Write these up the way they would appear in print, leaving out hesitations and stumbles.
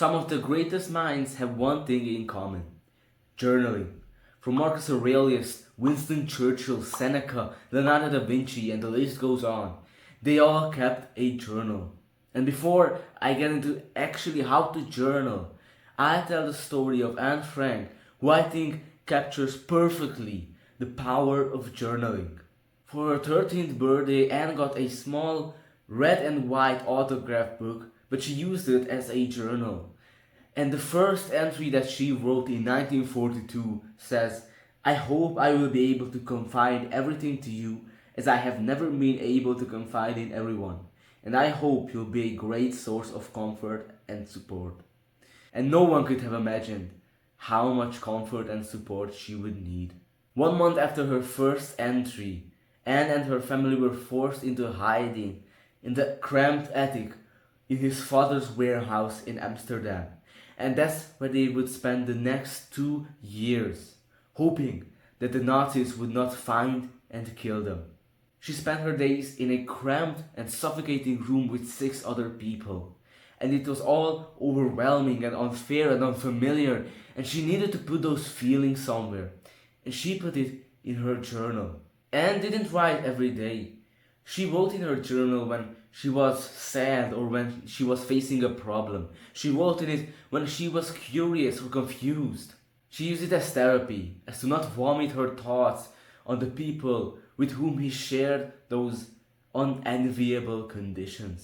Some of the greatest minds have one thing in common: journaling. From Marcus Aurelius, Winston Churchill, Seneca, Leonardo da Vinci, and the list goes on. They all kept a journal. And before I get into actually how to journal, I tell the story of Anne Frank, who I think captures perfectly the power of journaling. For her 13th birthday, Anne got a small red and white autograph book, but she used it as a journal. And the first entry that she wrote in 1942 says, "I hope I will be able to confide everything to you as I have never been able to confide in everyone. And I hope you'll be a great source of comfort and support." And no one could have imagined how much comfort and support she would need. 1 month after her first entry, Anne and her family were forced into hiding in the cramped attic in his father's warehouse in Amsterdam. And that's where they would spend the next 2 years, hoping that the Nazis would not find and kill them. She spent her days in a cramped and suffocating room with 6 other people. And it was all overwhelming and unfair and unfamiliar, and she needed to put those feelings somewhere. And she put it in her journal. Anne didn't write every day. She wrote in her journal when she was sad or when she was facing a problem. She wrote in it when she was curious or confused. She used it as therapy, as to not vomit her thoughts on the people with whom he shared those unenviable conditions.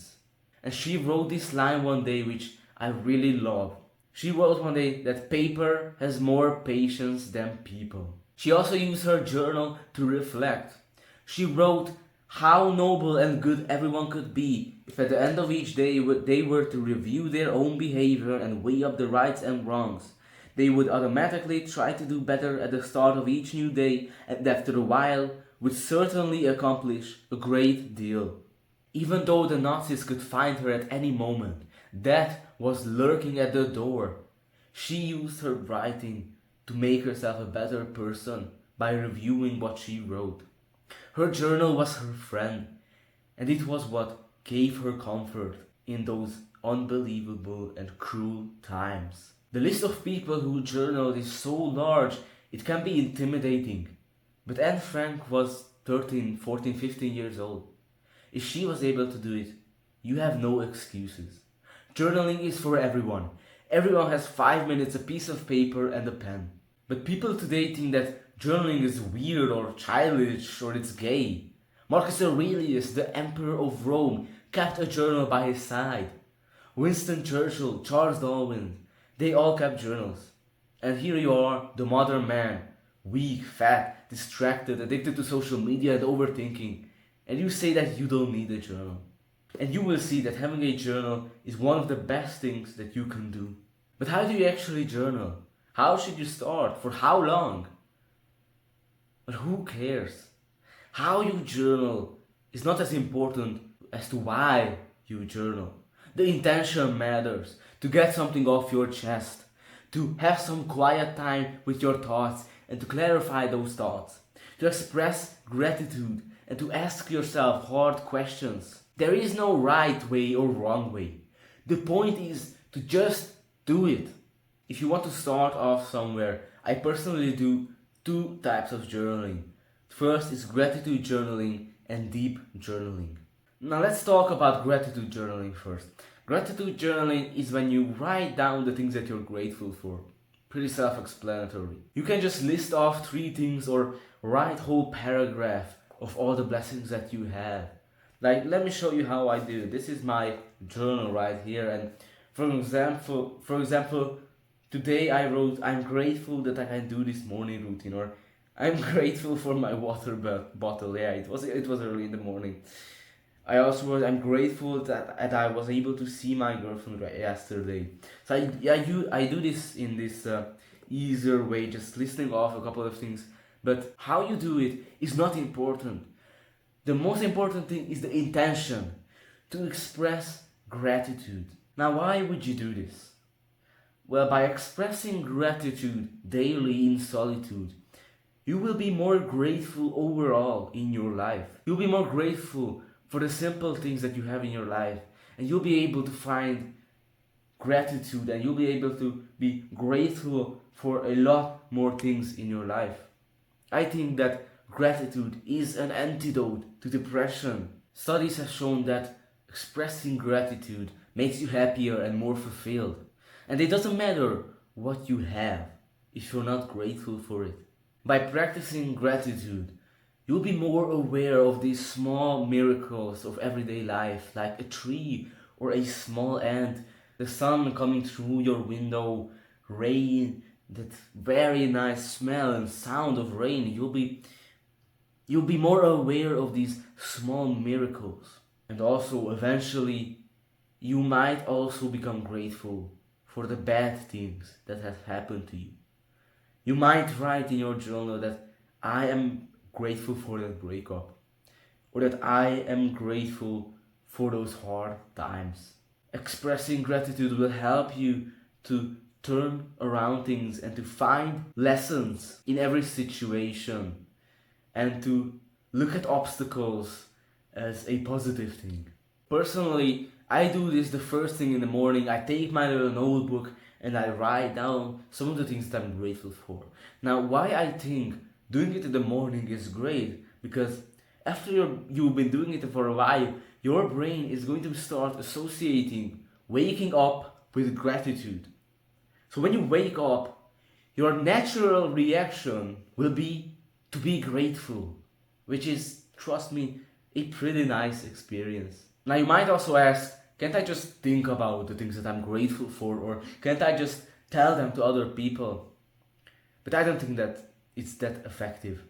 And she wrote this line one day which I really love. She wrote one day that paper has more patience than people. She also used her journal to reflect. She wrote how noble and good everyone could be if at the end of each day they were to review their own behavior and weigh up the rights and wrongs. They would automatically try to do better at the start of each new day, and after a while would certainly accomplish a great deal. Even though the Nazis could find her at any moment, death was lurking at the door. She used her writing to make herself a better person by reviewing what she wrote. Her journal was her friend, and it was what gave her comfort in those unbelievable and cruel times. The list of people who journaled is so large, it can be intimidating. But Anne Frank was 13, 14, 15 years old. If she was able to do it, you have no excuses. Journaling is for everyone. Everyone has 5 minutes, a piece of paper and a pen. But people today think that journaling is weird or childish or it's gay. Marcus Aurelius, the Emperor of Rome, kept a journal by his side. Winston Churchill, Charles Darwin, they all kept journals. And here you are, the modern man, weak, fat, distracted, addicted to social media and overthinking. And you say that you don't need a journal. And you will see that having a journal is one of the best things that you can do. But how do you actually journal? How should you start? For how long? But who cares? How you journal is not as important as to why you journal. The intention matters. To get something off your chest. To have some quiet time with your thoughts and to clarify those thoughts. To express gratitude and to ask yourself hard questions. There is no right way or wrong way. The point is to just do it. If you want to start off somewhere, I personally do 2 types of journaling. First is gratitude journaling and deep journaling. Now let's talk about gratitude journaling first. Gratitude journaling is when you write down the things that you're grateful for. Pretty self-explanatory. You can just list off 3 things or write whole paragraph of all the blessings that you have. Like, let me show you how I do it. This is my journal right here, and for example, today I wrote, "I'm grateful that I can do this morning routine," or "I'm grateful for my water bottle." Yeah, it was early in the morning. I also wrote, "I'm grateful that I was able to see my girlfriend yesterday." So I do this in this easier way, just listing off a couple of things. But how you do it is not important. The most important thing is the intention, to express gratitude. Now, why would you do this? Well, by expressing gratitude daily in solitude, you will be more grateful overall in your life. You'll be more grateful for the simple things that you have in your life, and you'll be able to find gratitude, and you'll be able to be grateful for a lot more things in your life. I think that gratitude is an antidote to depression. Studies have shown that expressing gratitude makes you happier and more fulfilled. And it doesn't matter what you have if you're not grateful for it. By practicing gratitude, you'll be more aware of these small miracles of everyday life, like a tree or a small ant, the sun coming through your window, rain, that very nice smell and sound of rain. You'll be more aware of these small miracles. And also eventually you might also become grateful for the bad things that have happened to you. You might write in your journal that I am grateful for that breakup, or that I am grateful for those hard times. Expressing gratitude will help you to turn around things and to find lessons in every situation and to look at obstacles as a positive thing. Personally, I do this the first thing in the morning. I take my little notebook and I write down some of the things that I'm grateful for. Now, why I think doing it in the morning is great, because after you've been doing it for a while, your brain is going to start associating waking up with gratitude. So when you wake up, your natural reaction will be to be grateful, which is, trust me, a pretty nice experience. Now you might also ask, can't I just think about the things that I'm grateful for, or can't I just tell them to other people? But I don't think that it's that effective.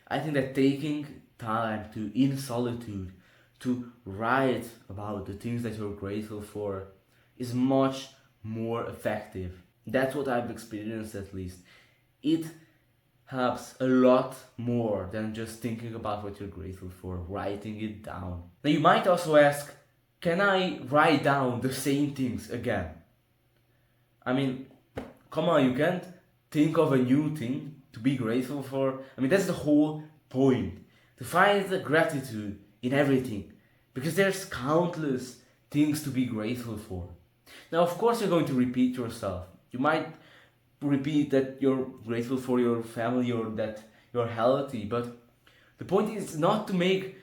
I think that taking time to, in solitude, to write about the things that you're grateful for is much more effective. That's what I've experienced, at least. It helps a lot more than just thinking about what you're grateful for, writing it down. Now you might also ask, can I write down the same things again? I mean, come on, you can't think of a new thing to be grateful for. I mean, that's the whole point. To find the gratitude in everything. Because there's countless things to be grateful for. Now, of course, you're going to repeat yourself. You might repeat that you're grateful for your family or that you're healthy, but the point is not to make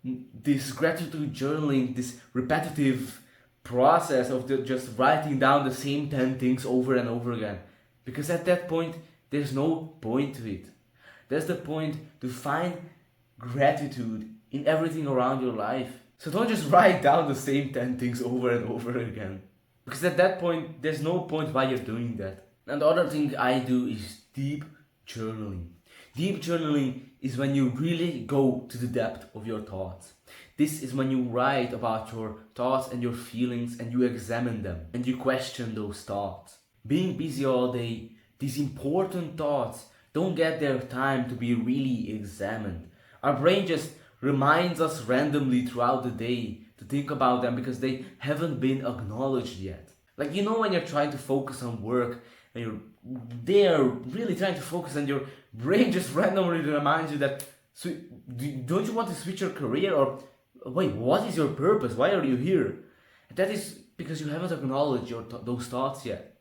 this gratitude journaling this repetitive process of just writing down the same 10 things over and over again, because at that point there's no point to it. That's the point, to find gratitude in everything around your life. So don't just write down the same 10 things over and over again, because at that point there's no point why you're doing that. And the other thing I do is deep journaling. Deep journaling is when you really go to the depth of your thoughts. This is when you write about your thoughts and your feelings and you examine them and you question those thoughts. Being busy all day, these important thoughts don't get their time to be really examined. Our brain just reminds us randomly throughout the day to think about them because they haven't been acknowledged yet. Like, you know, when you're trying to focus on work and you're there really trying to focus and your brain just randomly reminds you that, so, don't you want to switch your career, or wait, what is your purpose? Why are you here? And that is because you haven't acknowledged those thoughts yet.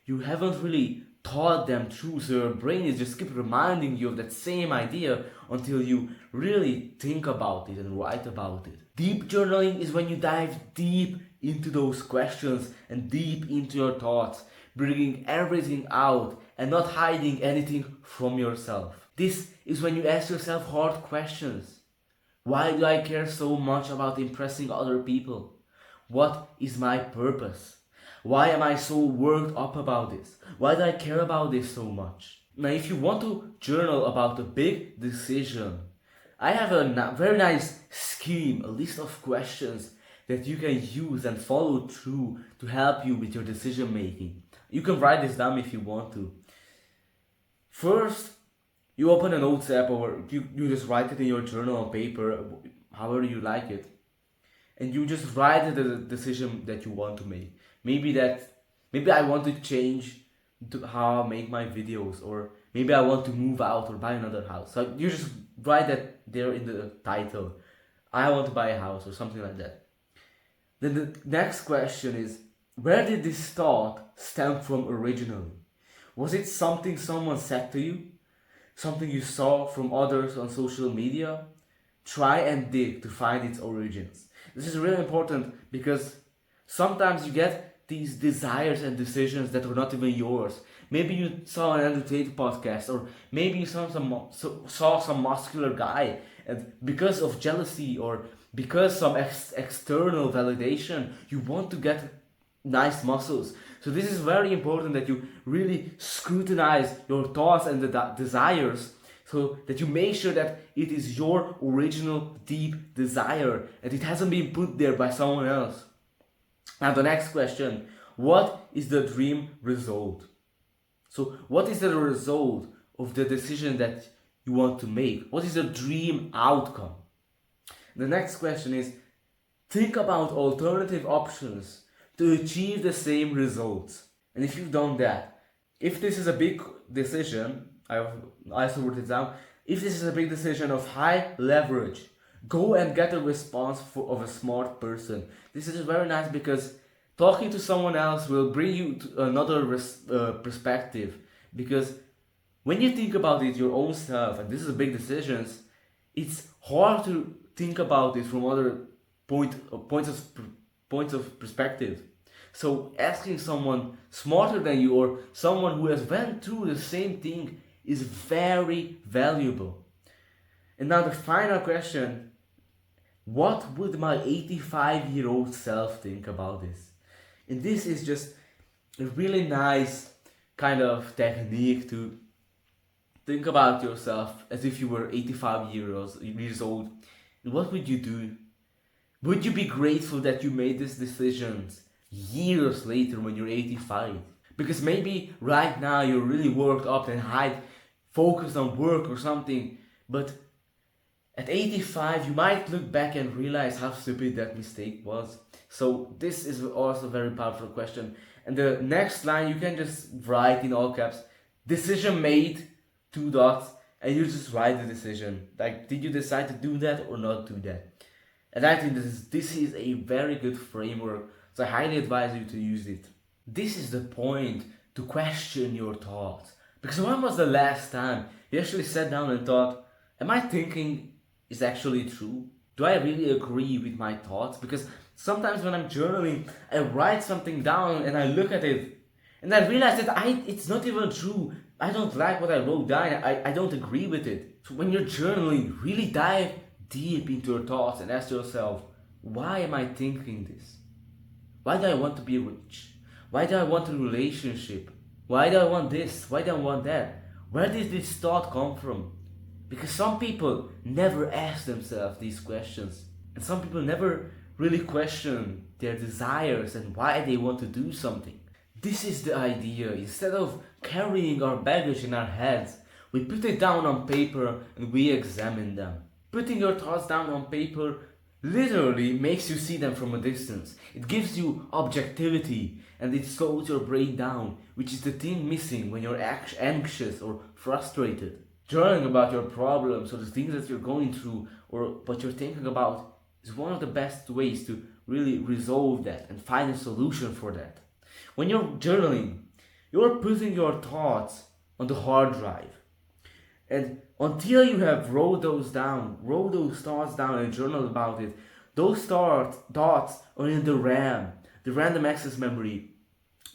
You haven't really thought them through, so your brain is just keep reminding you of that same idea until you really think about it and write about it. Deep journaling is when you dive deep into those questions and deep into your thoughts, bringing everything out and not hiding anything from yourself. This is when you ask yourself hard questions. Why do I care so much about impressing other people? What is my purpose? Why am I so worked up about this? Why do I care about this so much? Now, if you want to journal about a big decision, I have a very nice scheme, a list of questions that you can use and follow through to help you with your decision making. You can write this down if you want to. First, you open a notes app, or you just write it in your journal on paper, however you like it. And you just write the decision that you want to make. Maybe I want to change how I make my videos, or maybe I want to move out or buy another house. So you just write that there in the title. I want to buy a house or something like that. Then the next question is, Where did this thought stem from originally? Was it something someone said to you? Something you saw from others on social media? Try and dig to find its origins. This is really important because sometimes you get these desires and decisions that are not even yours. Maybe you saw an Andrew Tate podcast, or maybe you saw some muscular guy, and because of jealousy or because some external validation, you want to get nice muscles. So this is very important that you really scrutinize your thoughts and the desires, so that you make sure that it is your original deep desire and it hasn't been put there by someone else. Now the next question, what is the dream result? So what is the result of the decision that you want to make? What is the dream outcome? The next question is, think about alternative options to achieve the same results. And if you've done that, if this is a big decision, I also wrote it down, if this is a big decision of high leverage, go and get a response of a smart person. This is very nice because talking to someone else will bring you to another perspective. Because when you think about it your own self, and this is big decisions, it's hard to think about it from other points of perspective. So asking someone smarter than you or someone who has went through the same thing is very valuable. And now the final question, what would my 85-year-old self think about this? And this is just a really nice kind of technique to think about yourself as if you were 85 years old. And what would you do? Would you be grateful that you made these decisions years later when you're 85? Because maybe right now you're really worked up and high, focused on work or something, but at 85 you might look back and realize how stupid that mistake was. So this is also a very powerful question. And the next line you can just write in all caps, decision made, 2 dots, and you just write the decision. Like, did you decide to do that or not do that? And I think this is a very good framework, so I highly advise you to use it. This is the point to question your thoughts. Because when was the last time you actually sat down and thought, am I thinking is actually true? Do I really agree with my thoughts? Because sometimes when I'm journaling, I write something down and I look at it and I realize that it's not even true. I don't like what I wrote down. I don't agree with it. So when you're journaling, really dive deep into your thoughts and ask yourself, why am I thinking this? Why do I want to be rich? Why do I want a relationship? Why do I want this? Why do I want that? Where did this thought come from? Because some people never ask themselves these questions. And some people never really question their desires and why they want to do something. This is the idea. Instead of carrying our baggage in our heads, we put it down on paper and we examine them. Putting your thoughts down on paper literally makes you see them from a distance. It gives you objectivity and it slows your brain down, which is the thing missing when you're anxious or frustrated. Journaling about your problems or the things that you're going through or what you're thinking about is one of the best ways to really resolve that and find a solution for that. When you're journaling, you're putting your thoughts on the hard drive. And until you have wrote those thoughts down and journal about it, those thoughts are in the RAM, the random access memory.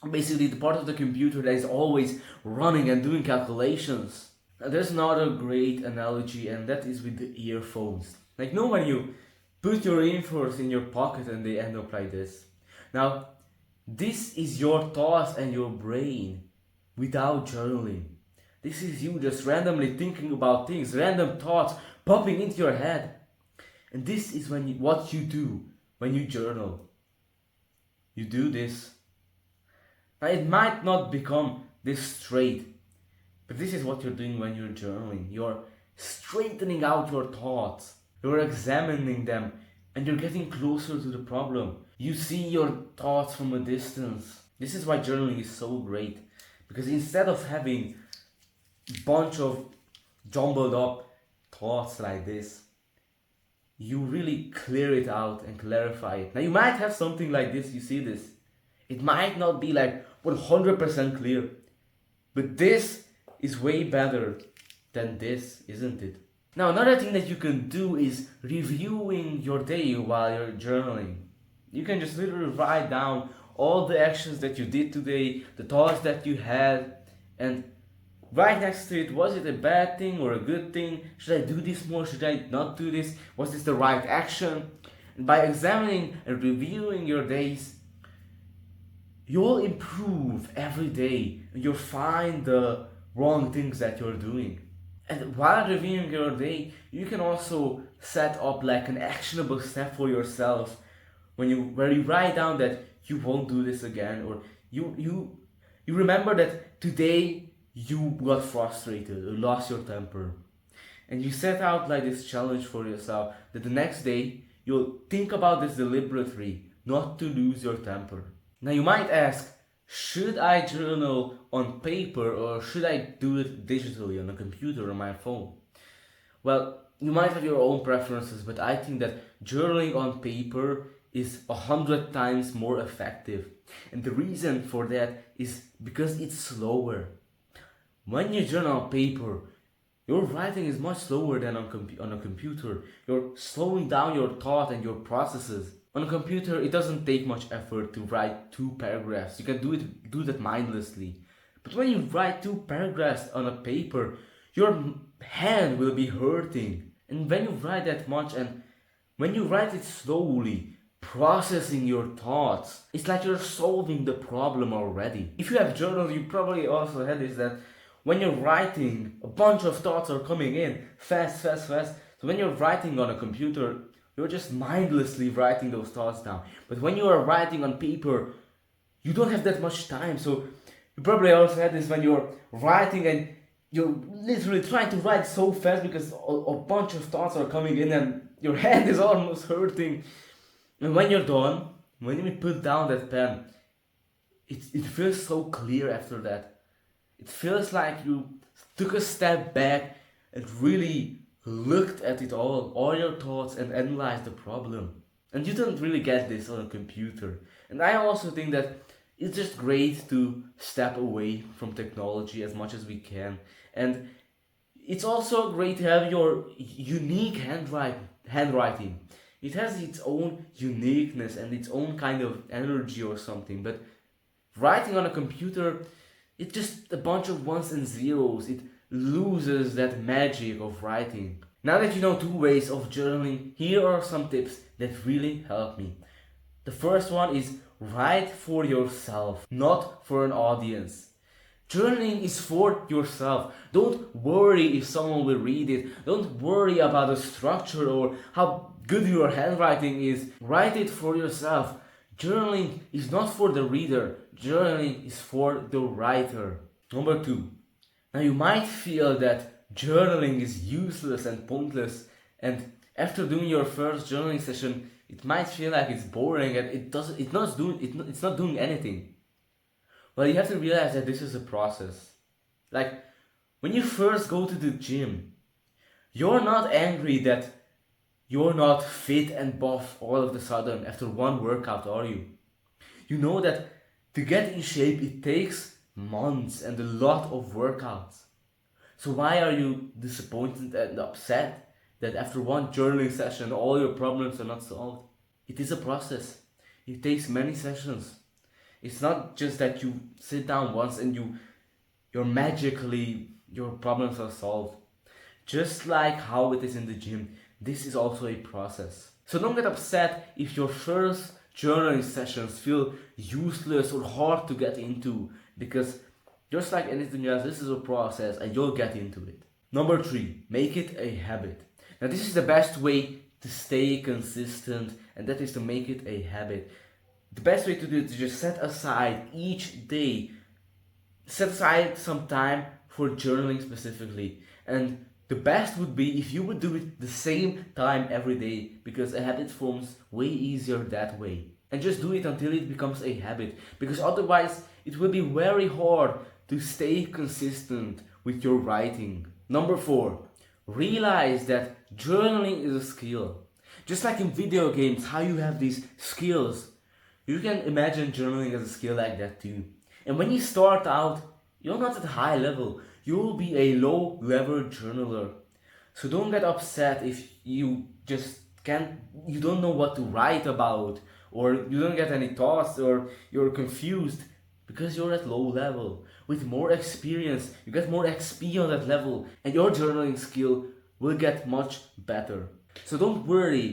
Basically the part of the computer that is always running and doing calculations. Now, there's another great analogy, and that is with the earphones. Like, know when you put your earphones in your pocket and they end up like this. Now, this is your thoughts and your brain without journaling. This is you just randomly thinking about things, random thoughts popping into your head. And this is what you do when you journal. You do this. Now, it might not become this straight, but this is what you're doing when you're journaling. You're straightening out your thoughts. You're examining them and you're getting closer to the problem. You see your thoughts from a distance. This is why journaling is so great. Because instead of having a bunch of jumbled up thoughts like this, you really clear it out and clarify it. Now you might have something like this, you see this. It might not be like 100% clear, but this is way better than this, isn't it? Now, another thing that you can do is reviewing your day while you're journaling. You can just literally write down all the actions that you did today, the thoughts that you had, and right next to it, was it a bad thing or a good thing? Should I do this more? Should I not do this? Was this the right action? And by examining and reviewing your days, you'll improve every day and you'll find the wrong things that you're doing. And while reviewing your day, you can also set up like an actionable step for yourself where you write down that you won't do this again, or you remember that today you got frustrated or lost your temper, and you set out like this challenge for yourself that the next day you'll think about this deliberately, not to lose your temper. Now you might ask, should I journal on paper or should I do it digitally on a computer or my phone? Well, you might have your own preferences, but I think that journaling on paper is 100 times more effective. And the reason for that is because it's slower. When you journal on paper, your writing is much slower than on a computer. You're slowing down your thought and your processes. On a computer, it doesn't take much effort to write 2 paragraphs. You can do that mindlessly. But when you write 2 paragraphs on a paper, your hand will be hurting. And when you write that much and when you write it slowly, processing your thoughts, it's like you're solving the problem already. If you have journaled, you probably also had this, that when you're writing, a bunch of thoughts are coming in fast. So when you're writing on a computer, you're just mindlessly writing those thoughts down. But when you are writing on paper, you don't have that much time. So you probably also had this when you're writing and you're literally trying to write so fast because a bunch of thoughts are coming in and your hand is almost hurting. And when you're done, when you put down that pen, it feels so clear after that. It feels like you took a step back and really looked at it all your thoughts, and analyzed the problem. And you don't really get this on a computer. And I also think that it's just great to step away from technology as much as we can. And it's also great to have your unique handwriting. It has its own uniqueness and its own kind of energy or something. But writing on a computer, it's just a bunch of ones and zeros. It loses that magic of writing. Now that you know 2 ways of journaling, here are some tips that really help me. The first one is write for yourself, not for an audience. Journaling is for yourself. Don't worry if someone will read it. Don't worry about the structure or how good your handwriting is. Write it for yourself. Journaling is not for the reader. Journaling is for the writer. Number 2. Now you might feel that journaling is useless and pointless, and after doing your first journaling session, it might feel like it's boring and it's not doing anything. Well, you have to realize that this is a process. Like, when you first go to the gym, you're not angry that you're not fit and buff all of a sudden after one workout, are you? You know that to get in shape, it takes months and a lot of workouts. So why are you disappointed and upset that after one journaling session all your problems are not solved? It is a process. It takes many sessions. It's not just that you sit down once and your problems are solved. Just like how it is in the gym, this is also a process. So don't get upset if your first journaling sessions feel useless or hard to get into, because just like anything else, this is a process and you'll get into it. Number 3, make it a habit. Now this is the best way to stay consistent, and that is to make it a habit. The best way to do it is just set aside each day. Set aside some time for journaling specifically. And the best would be if you would do it the same time every day, because a habit forms way easier that way. And just do it until it becomes a habit, because otherwise it will be very hard to stay consistent with your writing. Number 4, realize that journaling is a skill. Just like in video games, how you have these skills. You can imagine journaling as a skill like that too. And when you start out, you're not at a high level. You'll be a low level journaler. So don't get upset if you just you don't know what to write about, or you don't get any thoughts, or you're confused because you're at low level. With more experience, you get more XP on that level, and your journaling skill will get much better. So don't worry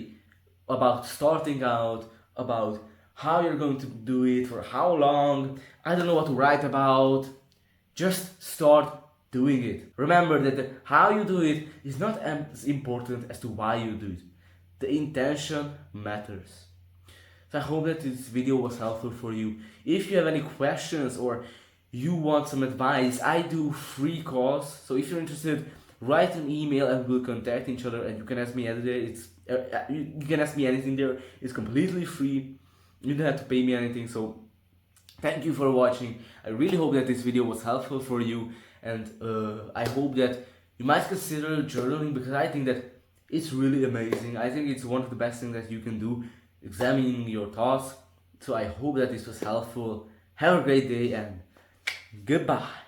about starting out, about how you're going to do it, for how long. I don't know what to write about. Just start doing it. Remember that how you do it is not as important as to why you do it. The intention matters. So I hope that this video was helpful for you. If you have any questions or you want some advice, I do free calls. So if you're interested, write an email and we'll contact each other, and you can ask me anything. You can ask me anything there. It's completely free. You don't have to pay me anything. So thank you for watching. I really hope that this video was helpful for you, and I hope that you might consider journaling, because I think that it's really amazing. I think it's one of the best things that you can do, examining your thoughts. So I hope that this was helpful. Have a great day and goodbye.